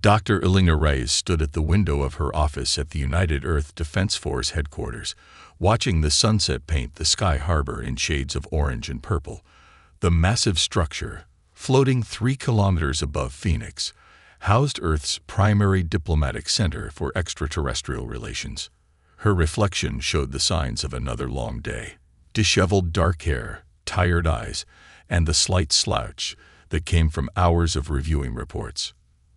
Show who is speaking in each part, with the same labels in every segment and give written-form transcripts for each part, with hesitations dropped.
Speaker 1: Dr. Elena Reyes stood at the window of her office at the United Earth Defense Force headquarters, watching the sunset paint the sky harbor in shades of orange and purple. The massive structure, floating 3 kilometers above Phoenix, housed Earth's primary diplomatic center for extraterrestrial relations. Her reflection showed the signs of another long day. Disheveled dark hair, tired eyes, and the slight slouch that came from hours of reviewing reports.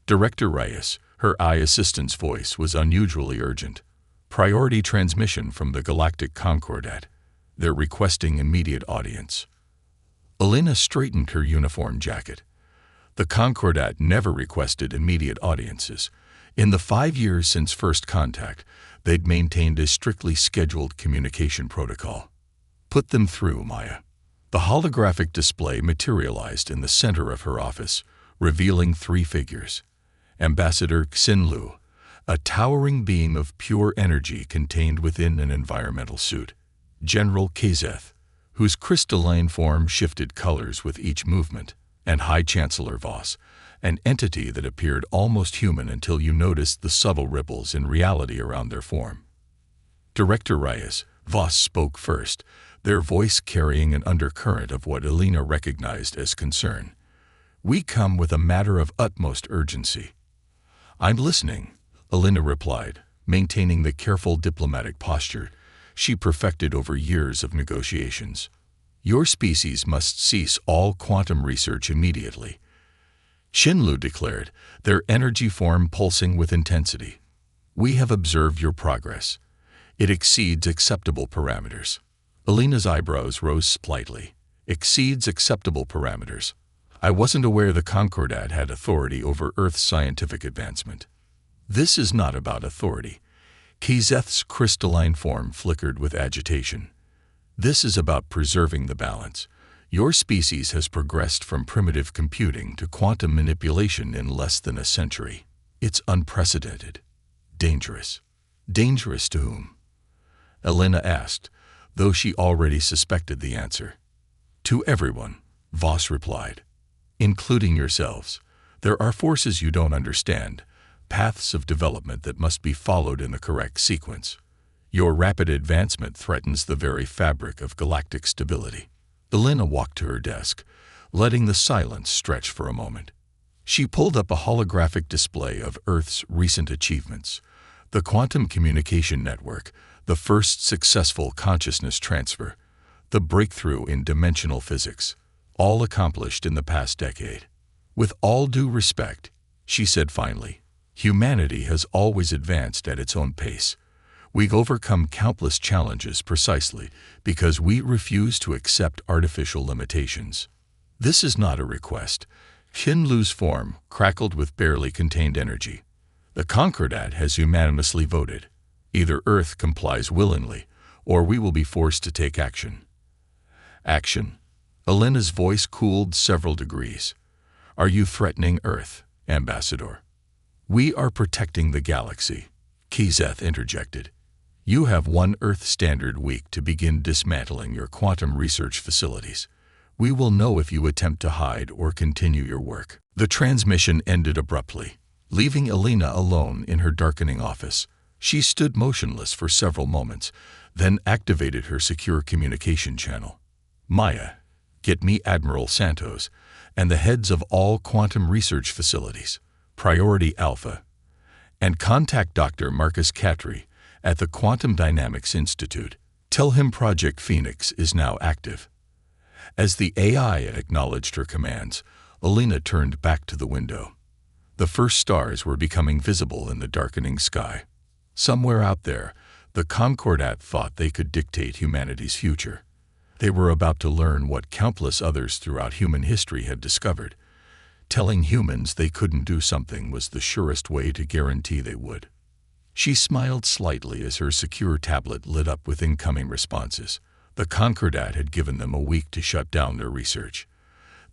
Speaker 1: Director Reyes, her eye assistant's voice was unusually urgent. Priority transmission from the Galactic Concordat. They're requesting immediate audience. Elena straightened her uniform jacket. The Concordat never requested immediate audiences. In the 5 years since first contact, they'd maintained a strictly scheduled communication protocol. Put them through, Maya. The holographic display materialized in the center of her office, revealing 3 figures. Ambassador Xinlu, a towering beam of pure energy contained within an environmental suit. General Kazeth, whose crystalline form shifted colors with each movement. And High Chancellor Voss, an entity that appeared almost human until you noticed the subtle ripples in reality around their form. Director Reyes, Voss spoke first, their voice carrying an undercurrent of what Elena recognized as concern. "We come with a matter of utmost urgency." "I'm listening," Elena replied, maintaining the careful diplomatic posture she perfected over years of negotiations. "Your species must cease all quantum research immediately," Xinlu declared, their energy form pulsing with intensity. "We have observed your progress. It exceeds acceptable parameters." Elena's eyebrows rose slightly. "Exceeds acceptable parameters. I wasn't aware the Concordat had authority over Earth's scientific advancement." "This is not about authority." Kazeth's crystalline form flickered with agitation. "This is about preserving the balance. Your species has progressed from primitive computing to quantum manipulation in less than a century. It's unprecedented. Dangerous." "Dangerous to whom?" Elena asked, though she already suspected the answer. "To everyone," Voss replied. "Including yourselves. There are forces you don't understand, paths of development that must be followed in the correct sequence. Your rapid advancement threatens the very fabric of galactic stability." Elena walked to her desk, letting the silence stretch for a moment. She pulled up a holographic display of Earth's recent achievements. The quantum communication network, the first successful consciousness transfer, the breakthrough in dimensional physics, all accomplished in the past decade. "With all due respect," she said finally, "humanity has always advanced at its own pace. We've overcome countless challenges precisely because we refuse to accept artificial limitations. This is not a request." Xinlu's form crackled with barely contained energy. "The Concordat has unanimously voted. Either Earth complies willingly, or we will be forced to take action." "Action?" Elena's voice cooled several degrees. "Are you threatening Earth, Ambassador?" "We are protecting the galaxy," Kazeth interjected. "You have one Earth Standard week to begin dismantling your quantum research facilities. We will know if you attempt to hide or continue your work." The transmission ended abruptly, leaving Elena alone in her darkening office. She stood motionless for several moments, then activated her secure communication channel. "Maya, get me Admiral Santos and the heads of all quantum research facilities, Priority Alpha, and contact Dr. Marcus Catry at the Quantum Dynamics Institute. Tell him Project Phoenix is now active." As the AI acknowledged her commands, Elena turned back to the window. The first stars were becoming visible in the darkening sky. Somewhere out there, the Concordat thought they could dictate humanity's future. They were about to learn what countless others throughout human history had discovered. Telling humans they couldn't do something was the surest way to guarantee they would. She smiled slightly as her secure tablet lit up with incoming responses. The Concordat had given them a week to shut down their research.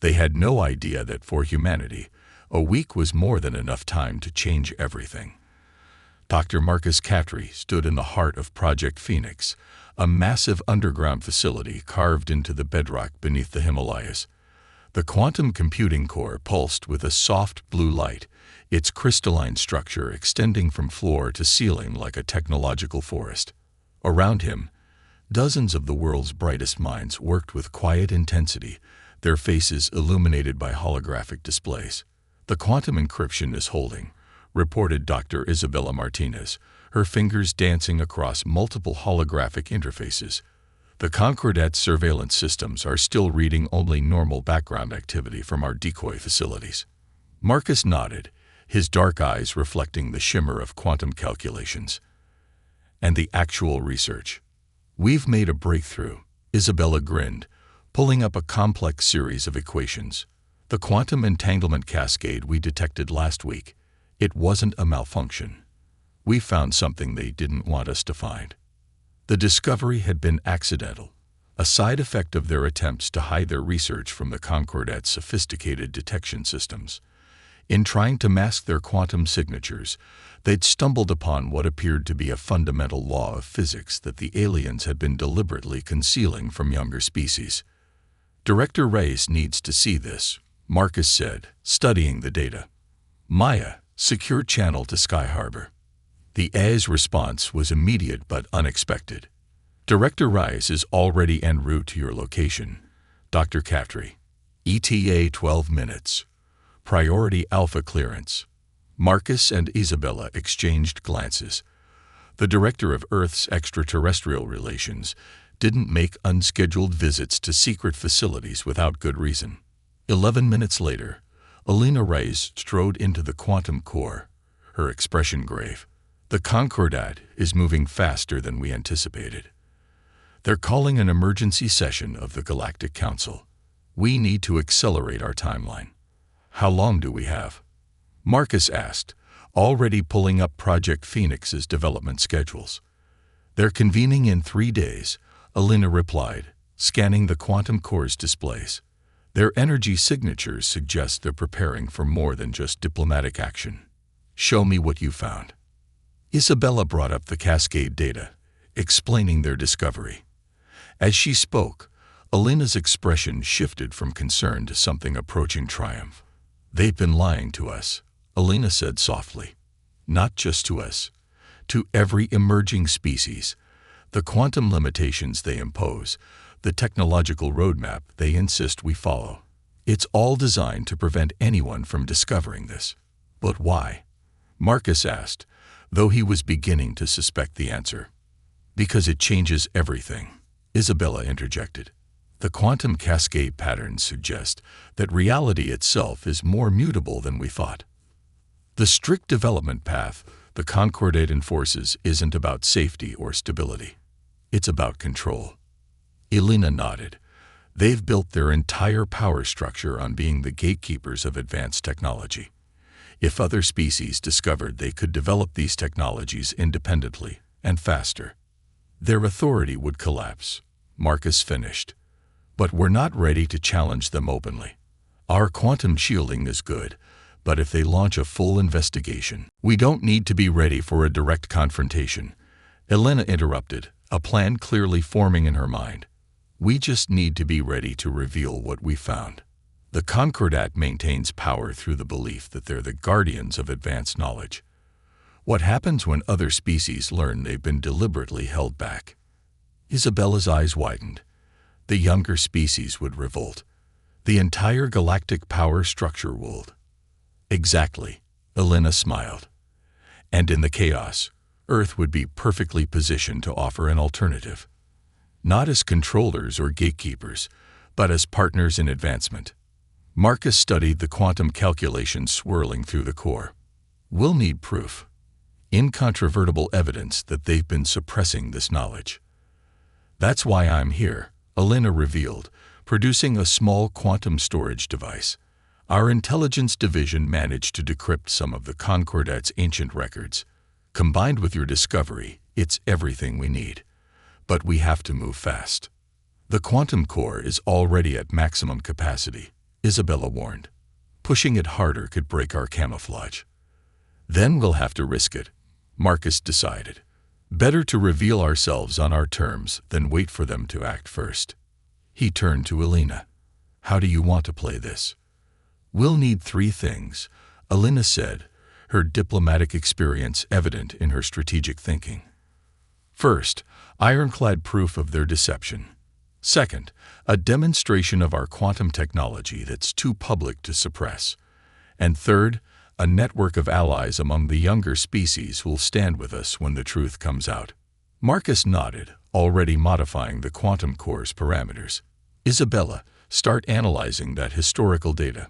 Speaker 1: They had no idea that for humanity, a week was more than enough time to change everything. Dr. Marcus Catry stood in the heart of Project Phoenix, a massive underground facility carved into the bedrock beneath the Himalayas. The quantum computing core pulsed with a soft blue light, its crystalline structure extending from floor to ceiling like a technological forest. Around him, dozens of the world's brightest minds worked with quiet intensity, their faces illuminated by holographic displays. "The quantum encryption is holding," reported Dr. Isabella Martinez, her fingers dancing across multiple holographic interfaces. "The Concordat surveillance systems are still reading only normal background activity from our decoy facilities." Marcus nodded, his dark eyes reflecting the shimmer of quantum calculations. "And the actual research?" "We've made a breakthrough," Isabella grinned, pulling up a complex series of equations. "The quantum entanglement cascade we detected last week, it wasn't a malfunction. We found something they didn't want us to find." The discovery had been accidental, a side effect of their attempts to hide their research from the Concordat's sophisticated detection systems. In trying to mask their quantum signatures, they'd stumbled upon what appeared to be a fundamental law of physics that the aliens had been deliberately concealing from younger species. "Director Reyes needs to see this," Marcus said, studying the data. "Maya, secure channel to Sky Harbor." The AI's response was immediate but unexpected. "Director Reyes is already en route to your location, Dr. Caftry. ETA 12 minutes. Priority Alpha clearance." Marcus and Isabella exchanged glances. The director of Earth's extraterrestrial relations didn't make unscheduled visits to secret facilities without good reason. 11 minutes later, Alina Reyes strode into the quantum core, her expression grave. "The Concordat is moving faster than we anticipated. They're calling an emergency session of the Galactic Council. We need to accelerate our timeline." "How long do we have?" Marcus asked, already pulling up Project Phoenix's development schedules. "They're convening in 3 days," Alina replied, scanning the quantum core's displays. "Their energy signatures suggest they're preparing for more than just diplomatic action." "Show me what you found." Isabella brought up the cascade data, explaining their discovery. As she spoke, Alina's expression shifted from concern to something approaching triumph. "They've been lying to us," Alina said softly. "Not just to us. To every emerging species. The quantum limitations they impose, the technological roadmap they insist we follow. It's all designed to prevent anyone from discovering this." "But why?" Marcus asked, though he was beginning to suspect the answer. "Because it changes everything," Isabella interjected. "The quantum cascade patterns suggest that reality itself is more mutable than we thought. The strict development path the Concordat enforces isn't about safety or stability. It's about control." Elena nodded. "They've built their entire power structure on being the gatekeepers of advanced technology. If other species discovered they could develop these technologies independently and faster, their authority would collapse," Marcus finished. "But we're not ready to challenge them openly. Our quantum shielding is good, but if they launch a full investigation, we don't need to be ready for a direct confrontation," Elena interrupted, a plan clearly forming in her mind. "We just need to be ready to reveal what we found. The Concordat maintains power through the belief that they're the guardians of advanced knowledge. What happens when other species learn they've been deliberately held back?" Isabella's eyes widened. "The younger species would revolt. The entire galactic power structure would." "Exactly," Elena smiled. "And in the chaos, Earth would be perfectly positioned to offer an alternative. Not as controllers or gatekeepers, but as partners in advancement." Marcus studied the quantum calculations swirling through the core. "We'll need proof. Incontrovertible evidence that they've been suppressing this knowledge." "That's why I'm here," Elena revealed, producing a small quantum storage device. "Our intelligence division managed to decrypt some of the Concordat's ancient records. Combined with your discovery, it's everything we need. But we have to move fast. The quantum core is already at maximum capacity," Isabella warned. "Pushing it harder could break our camouflage." "Then we'll have to risk it," Marcus decided. "Better to reveal ourselves on our terms than wait for them to act first." He turned to Elena. How do you want to play this? We'll need 3 things, Alina said, her diplomatic experience evident in her strategic thinking. First, ironclad proof of their deception. Second, a demonstration of our quantum technology that's too public to suppress. And third, a network of allies among the younger species who'll stand with us when the truth comes out. Marcus nodded, already modifying the quantum core's parameters. Isabella, start analyzing that historical data.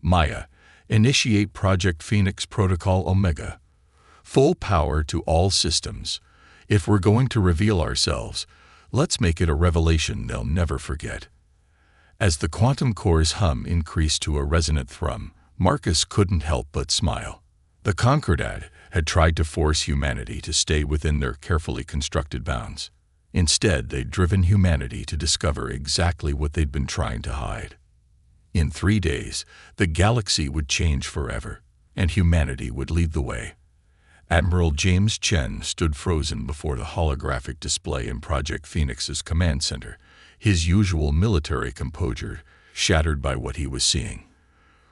Speaker 1: Maya, initiate Project Phoenix Protocol Omega. Full power to all systems. If we're going to reveal ourselves, let's make it a revelation they'll never forget. As the quantum core's hum increased to a resonant thrum, Marcus couldn't help but smile. The Concordat had tried to force humanity to stay within their carefully constructed bounds. Instead, they'd driven humanity to discover exactly what they'd been trying to hide. In 3 days, the galaxy would change forever, and humanity would lead the way. Admiral James Chen stood frozen before the holographic display in Project Phoenix's command center, his usual military composure shattered by what he was seeing.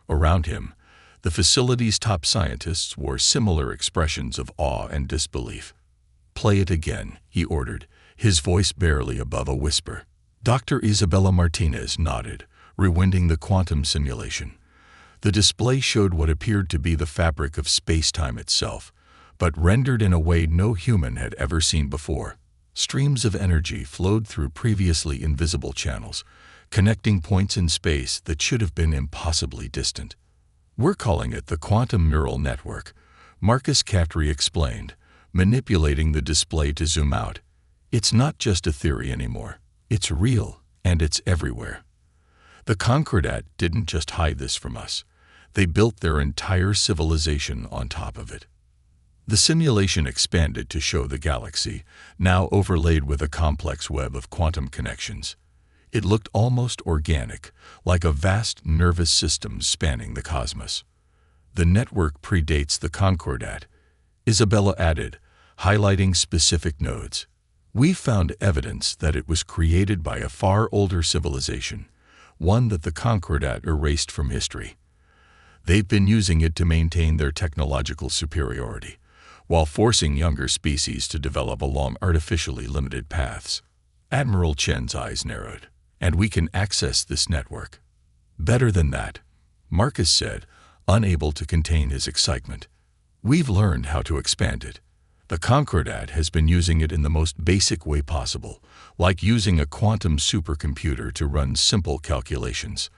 Speaker 1: Around him, the facility's top scientists wore similar expressions of awe and disbelief. "Play it again," he ordered, his voice barely above a whisper. Dr. Isabella Martinez nodded, rewinding the quantum simulation. The display showed what appeared to be the fabric of space-time itself, but rendered in a way no human had ever seen before. Streams of energy flowed through previously invisible channels, connecting points in space that should have been impossibly distant. "We're calling it the quantum neural network," Marcus Cattry explained, manipulating the display to zoom out. "It's not just a theory anymore. It's real, and it's everywhere." The Concordat didn't just hide this from us. They built their entire civilization on top of it. The simulation expanded to show the galaxy, now overlaid with a complex web of quantum connections. It looked almost organic, like a vast nervous system spanning the cosmos. "The network predates the Concordat," Isabella added, highlighting specific nodes. "We found evidence that it was created by a far older civilization, one that the Concordat erased from history. They've been using it to maintain their technological superiority, while forcing younger species to develop along artificially limited paths." Admiral Chen's eyes narrowed. "And we can access this network." "Better than that," Marcus said, unable to contain his excitement. "We've learned how to expand it. The Concordat has been using it in the most basic way possible, like using a quantum supercomputer to run simple calculations.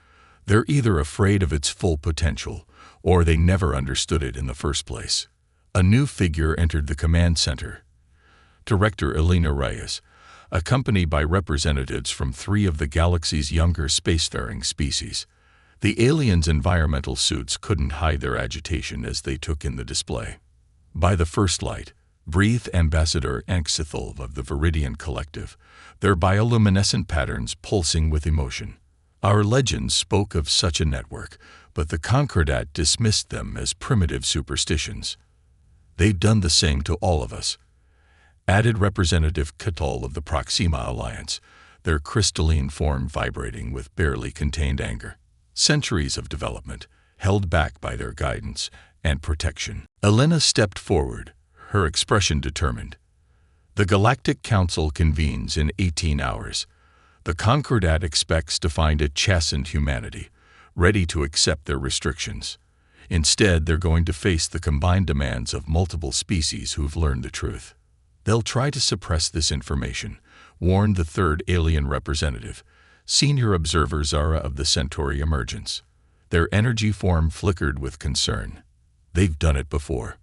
Speaker 1: They're either afraid of its full potential, or they never understood it in the first place." A new figure entered the command center. Director Elena Reyes, accompanied by representatives from 3 of the galaxy's younger spacefaring species. The aliens' environmental suits couldn't hide their agitation as they took in the display. By the first light, breathed Ambassador Anxithel of the Viridian Collective, their bioluminescent patterns pulsing with emotion. "Our legends spoke of such a network, but the Concordat dismissed them as primitive superstitions. They've done the same to all of us," added Representative Catal of the Proxima Alliance, their crystalline form vibrating with barely contained anger. "Centuries of development, held back by their guidance and protection." Elena stepped forward, her expression determined. "The Galactic Council convenes in 18 hours. The Concordat expects to find a chastened humanity, ready to accept their restrictions. Instead, they're going to face the combined demands of multiple species who've learned the truth. They'll try to suppress this information," warned the 3rd alien representative, senior observer Zara of the Centauri Emergence. Their energy form flickered with concern. "They've done it before."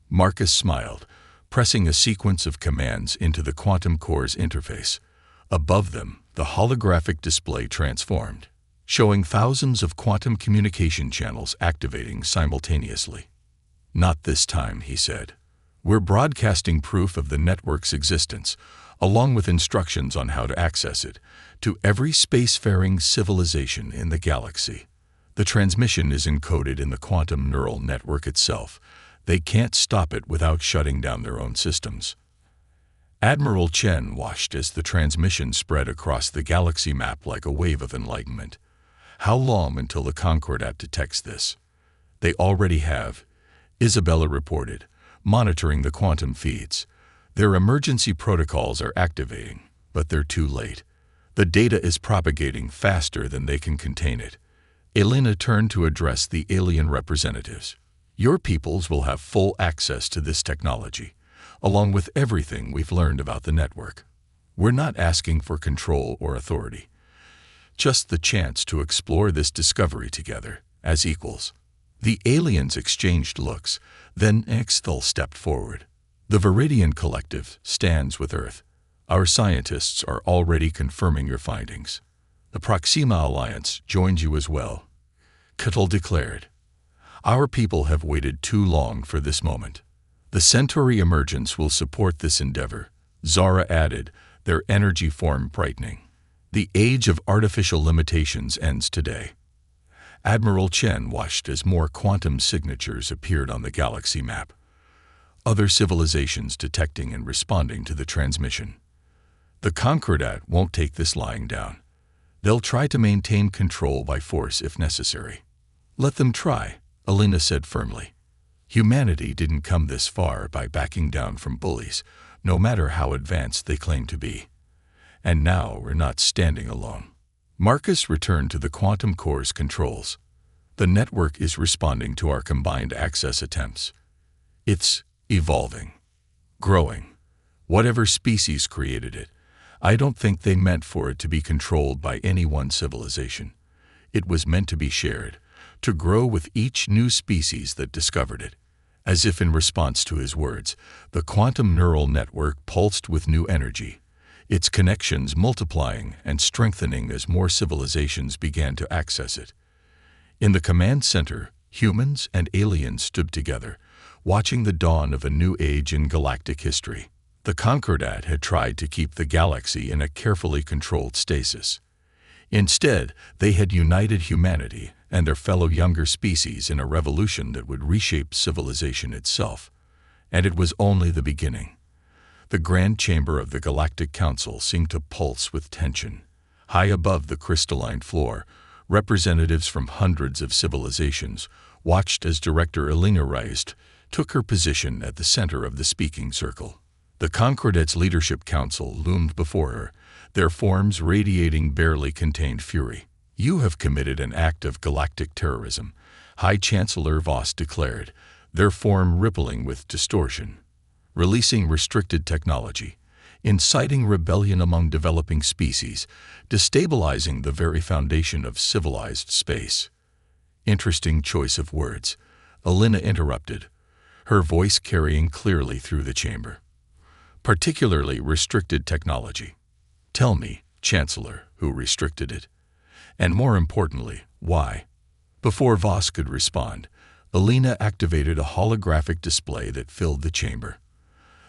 Speaker 1: Marcus smiled, pressing a sequence of commands into the quantum core's interface. Above them, the holographic display transformed, showing thousands of quantum communication channels activating simultaneously. "Not this time," he said. "We're broadcasting proof of the network's existence, along with instructions on how to access it, to every spacefaring civilization in the galaxy. The transmission is encoded in the quantum neural network itself. They can't stop it without shutting down their own systems." Admiral Chen watched as the transmission spread across the galaxy map like a wave of enlightenment. How long until the Concordat detects this? They already have, Isabella reported, monitoring the quantum feeds. Their emergency protocols are activating, but they're too late. The data is propagating faster than they can contain it. Elena turned to address the alien representatives. Your peoples will have full access to this technology, along with everything we've learned about the network. We're not asking for control or authority, just the chance to explore this discovery together, as equals. The aliens exchanged looks, then Exthal stepped forward. The Viridian Collective stands with Earth. Our scientists are already confirming your findings. The Proxima Alliance joins you as well, Cuttle declared. Our people have waited too long for this moment. The Centauri emergence will support this endeavor, Zara added, their energy form brightening. The age of artificial limitations ends today. Admiral Chen watched as more quantum signatures appeared on the galaxy map. Other civilizations detecting and responding to the transmission. The Concordat won't take this lying down. They'll try to maintain control by force if necessary. Let them try, Elena said firmly. Humanity didn't come this far by backing down from bullies, no matter how advanced they claim to be. And now we're not standing alone. Marcus returned to the quantum core's controls. The network is responding to our combined access attempts. It's evolving, growing. Whatever species created it, I don't think they meant for it to be controlled by any one civilization. It was meant to be shared, to grow with each new species that discovered it. As if in response to his words, the quantum neural network pulsed with new energy, its connections multiplying and strengthening as more civilizations began to access it. In the command center, humans and aliens stood together, watching the dawn of a new age in galactic history. The Concordat had tried to keep the galaxy in a carefully controlled stasis. Instead, they had united humanity and their fellow younger species in a revolution that would reshape civilization itself. And it was only the beginning. The grand chamber of the Galactic Council seemed to pulse with tension. High above the crystalline floor, representatives from hundreds of civilizations watched as Director Elena Reist took her position at the center of the speaking circle. The Concordat's Leadership Council loomed before her, their forms radiating barely contained fury. You have committed an act of galactic terrorism, High Chancellor Voss declared, their form rippling with distortion. Releasing restricted technology, inciting rebellion among developing species, destabilizing the very foundation of civilized space. Interesting choice of words, Elena interrupted, her voice carrying clearly through the chamber. Particularly restricted technology. Tell me, Chancellor, who restricted it? And more importantly, why? Before Voss could respond, Elena activated a holographic display that filled the chamber.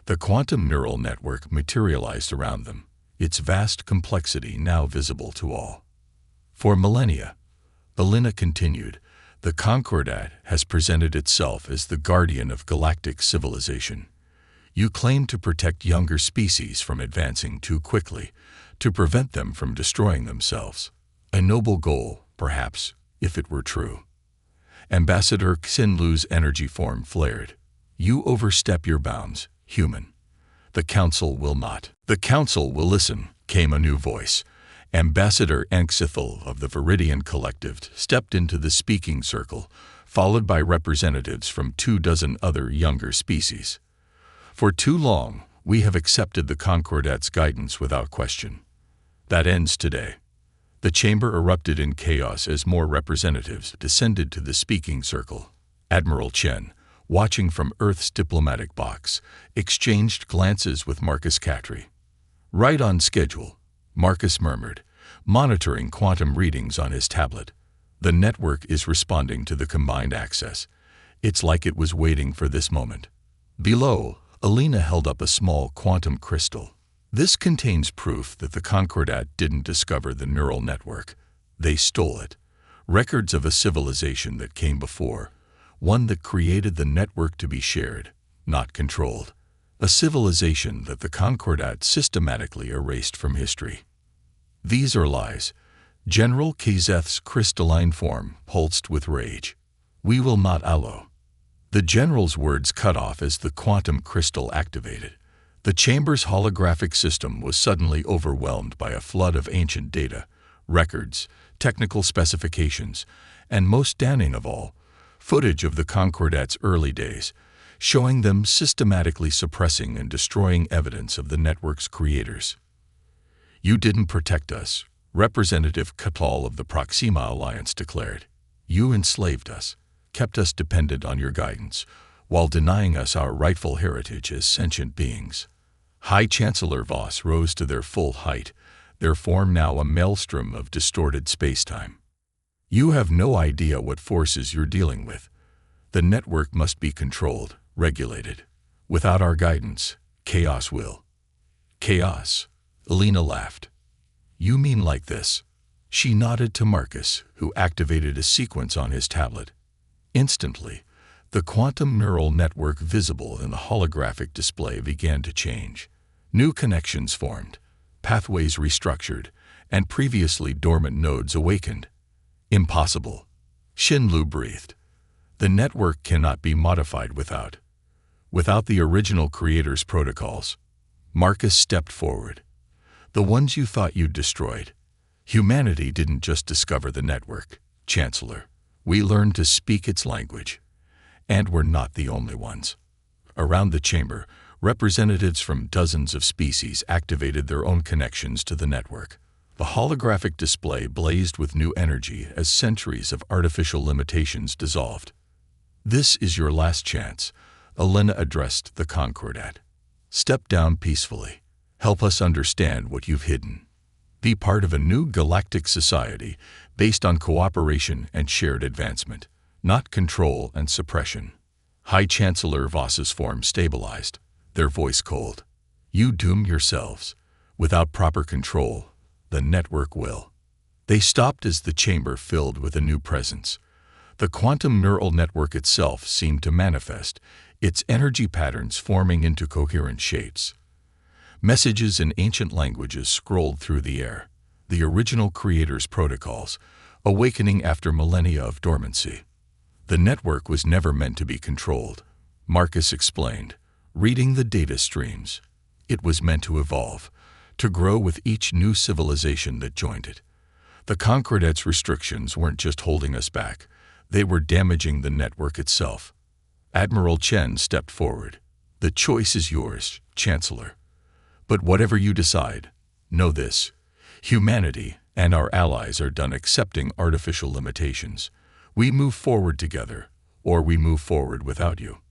Speaker 1: The quantum neural network materialized around them, its vast complexity now visible to all. For millennia, Elena continued, the Concordat has presented itself as the guardian of galactic civilization. You claim to protect younger species from advancing too quickly, to prevent them from destroying themselves. A noble goal, perhaps, if it were true. Ambassador Xinlu's energy form flared. You overstep your bounds, human. The Council will not. The Council will listen, came a new voice. Ambassador Anxithal of the Viridian Collective stepped into the speaking circle, followed by representatives from 24 other younger species. For too long, we have accepted the Concordat's guidance without question. That ends today. The chamber erupted in chaos as more representatives descended to the speaking circle. Admiral Chen, watching from Earth's diplomatic box, exchanged glances with Marcus Catry. Right on schedule, Marcus murmured, monitoring quantum readings on his tablet. The network is responding to the combined access. It's like it was waiting for this moment. Below, Elena held up a small quantum crystal. This contains proof that the Concordat didn't discover the neural network. They stole it. Records of a civilization that came before, one that created the network to be shared, not controlled. A civilization that the Concordat systematically erased from history. These are lies, General Kazeth's crystalline form pulsed with rage. "We will not allow." The general's words cut off as the quantum crystal activated. The chamber's holographic system was suddenly overwhelmed by a flood of ancient data, records, technical specifications, and most damning of all, footage of the Concordat's early days, showing them systematically suppressing and destroying evidence of the network's creators. "You didn't protect us," Representative Catal of the Proxima Alliance declared. "You enslaved us, kept us dependent on your guidance, while denying us our rightful heritage as sentient beings." High Chancellor Voss rose to their full height, their form now a maelstrom of distorted spacetime. "You have no idea what forces you're dealing with. The network must be controlled, regulated. Without our guidance, chaos will." "Chaos?" Elena laughed. "You mean like this?" She nodded to Marcus, who activated a sequence on his tablet. Instantly, the quantum neural network visible in the holographic display began to change. New connections formed, pathways restructured, and previously dormant nodes awakened. "Impossible," Shinlu breathed. "The network cannot be modified without the original creator's protocols." Marcus stepped forward. "The ones you thought you'd destroyed. Humanity didn't just discover the network, Chancellor. We learned to speak its language. And we're not the only ones." Around the chamber, representatives from dozens of species activated their own connections to the network. The holographic display blazed with new energy as centuries of artificial limitations dissolved. "This is your last chance," Elena addressed the Concordat. "Step down peacefully. Help us understand what you've hidden. Be part of a new galactic society based on cooperation and shared advancement, not control and suppression." High Chancellor Voss's form stabilized, their voice cold. "You doom yourselves. Without proper control, the network will." They stopped as the chamber filled with a new presence. The quantum neural network itself seemed to manifest, its energy patterns forming into coherent shapes. Messages in ancient languages scrolled through the air, the original creator's protocols, awakening after millennia of dormancy. "The network was never meant to be controlled," Marcus explained, reading the data streams. "It was meant to evolve, to grow with each new civilization that joined it. The Concordat's restrictions weren't just holding us back, they were damaging the network itself." Admiral Chen stepped forward. "The choice is yours, Chancellor. But whatever you decide, know this: humanity and our allies are done accepting artificial limitations. We move forward together, or we move forward without you."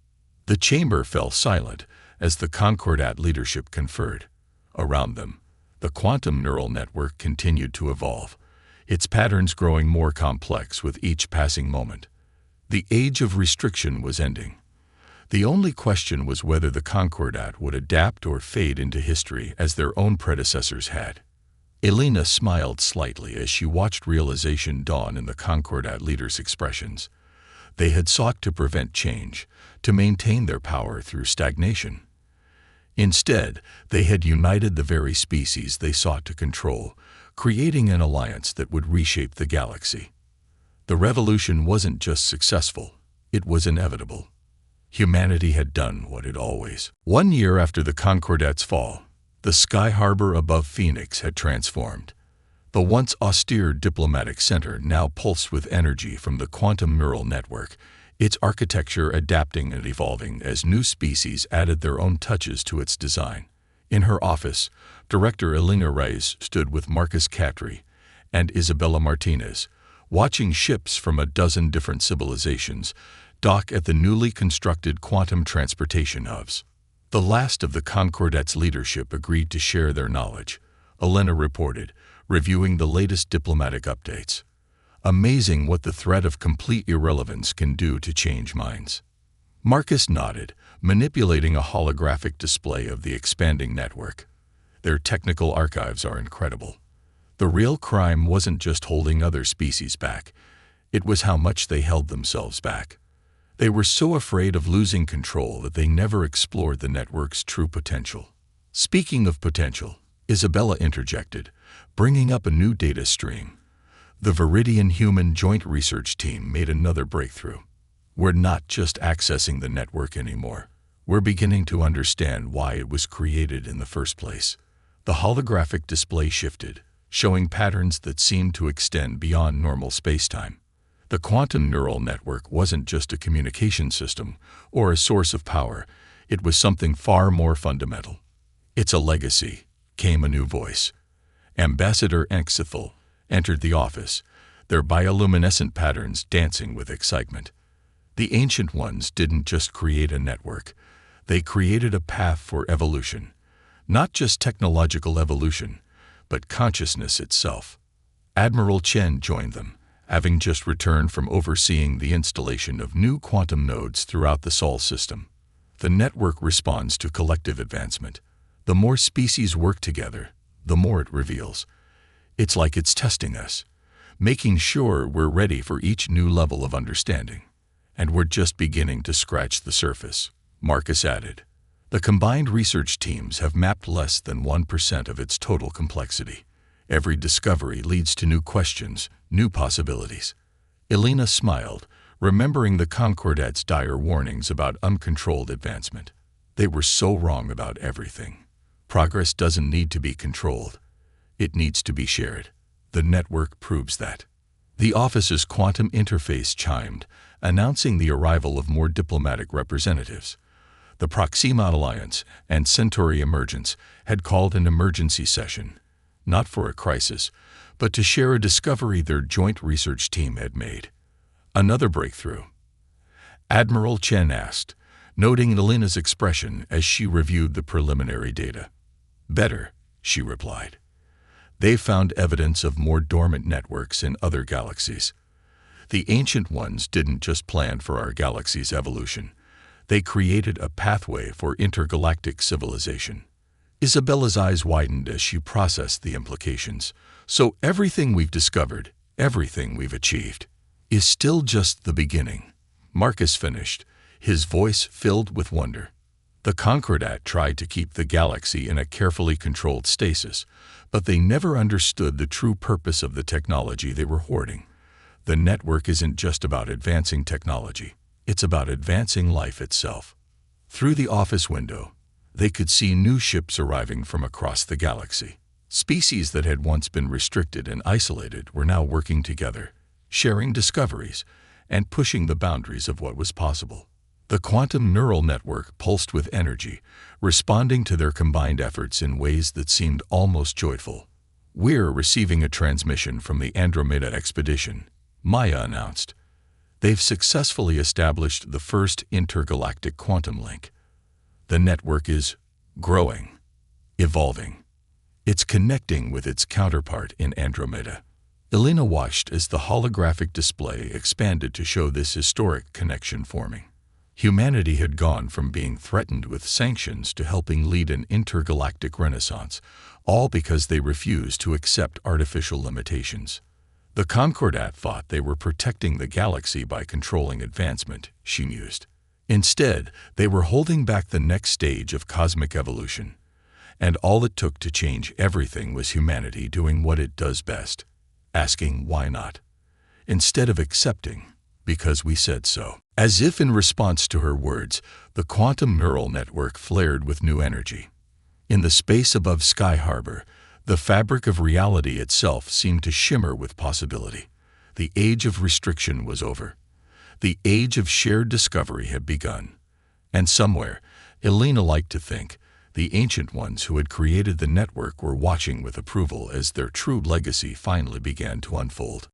Speaker 1: The chamber fell silent as the Concordat leadership conferred. Around them, the quantum neural network continued to evolve, its patterns growing more complex with each passing moment. The age of restriction was ending. The only question was whether the Concordat would adapt or fade into history as their own predecessors had. Elena smiled slightly as she watched realization dawn in the Concordat leaders' expressions. They had sought to prevent change, to maintain their power through stagnation. Instead, they had united the very species they sought to control, creating an alliance that would reshape the galaxy. The revolution wasn't just successful, it was inevitable. Humanity had done what it always. 1 year after the Concordat's fall, the sky harbor above Phoenix had transformed. The once austere diplomatic center now pulsed with energy from the quantum neural network, its architecture adapting and evolving as new species added their own touches to its design. In her office, Director Elena Reyes stood with Marcus Catry and Isabella Martinez, watching ships from a dozen different civilizations dock at the newly constructed quantum transportation hubs. The last of the Concordat's leadership agreed to share their knowledge, Elena reported, reviewing the latest diplomatic updates. "Amazing what the threat of complete irrelevance can do to change minds." Marcus nodded, manipulating a holographic display of the expanding network. "Their technical archives are incredible. The real crime wasn't just holding other species back, it was how much they held themselves back. They were so afraid of losing control that they never explored the network's true potential." "Speaking of potential," Isabella interjected, bringing up a new data stream. The Viridian Human Joint Research Team made another breakthrough. We're not just accessing the network anymore. We're beginning to understand why it was created in the first place. The holographic display shifted, showing patterns that seemed to extend beyond normal spacetime. The quantum neural network wasn't just a communication system or a source of power. It was something far more fundamental. It's a legacy, came a new voice. Ambassador Enxithal entered the office, their bioluminescent patterns dancing with excitement. The Ancient Ones didn't just create a network. They created a path for evolution. Not just technological evolution, but consciousness itself. Admiral Chen joined them, having just returned from overseeing the installation of new quantum nodes throughout the Sol system. The network responds to collective advancement. The more species work together, the more it reveals. It's like it's testing us, making sure we're ready for each new level of understanding. And we're just beginning to scratch the surface, Marcus added. The combined research teams have mapped less than 1% of its total complexity. Every discovery leads to new questions, new possibilities. Elena smiled, remembering the Concordat's dire warnings about uncontrolled advancement. They were so wrong about everything. Progress doesn't need to be controlled. It needs to be shared. The network proves that. The office's quantum interface chimed, announcing the arrival of more diplomatic representatives. The Proxima Alliance and Centauri Emergence had called an emergency session, not for a crisis, but to share a discovery their joint research team had made. Another breakthrough. Admiral Chen asked, noting Elena's expression as she reviewed the preliminary data. Better, she replied. They found evidence of more dormant networks in other galaxies. The Ancient Ones didn't just plan for our galaxy's evolution. They created a pathway for intergalactic civilization. Isabella's eyes widened as she processed the implications. So everything we've discovered, everything we've achieved, is still just the beginning. Marcus finished, his voice filled with wonder. The Concordat tried to keep the galaxy in a carefully controlled stasis, but they never understood the true purpose of the technology they were hoarding. The network isn't just about advancing technology. It's about advancing life itself. Through the office window, they could see new ships arriving from across the galaxy. Species that had once been restricted and isolated were now working together, sharing discoveries, and pushing the boundaries of what was possible. The quantum neural network pulsed with energy, responding to their combined efforts in ways that seemed almost joyful. "We're receiving a transmission from the Andromeda expedition," Maya announced. They've successfully established the first intergalactic quantum link. The network is growing, evolving. It's connecting with its counterpart in Andromeda. Elena watched as the holographic display expanded to show this historic connection forming. Humanity had gone from being threatened with sanctions to helping lead an intergalactic renaissance, all because they refused to accept artificial limitations. The Concordat thought they were protecting the galaxy by controlling advancement, she mused. Instead, they were holding back the next stage of cosmic evolution. And all it took to change everything was humanity doing what it does best, asking why not, instead of accepting, because we said so. As if in response to her words, the quantum neural network flared with new energy. In the space above Sky Harbor, the fabric of reality itself seemed to shimmer with possibility. The age of restriction was over. The age of shared discovery had begun. And somewhere, Elena liked to think, the Ancient Ones who had created the network were watching with approval as their true legacy finally began to unfold.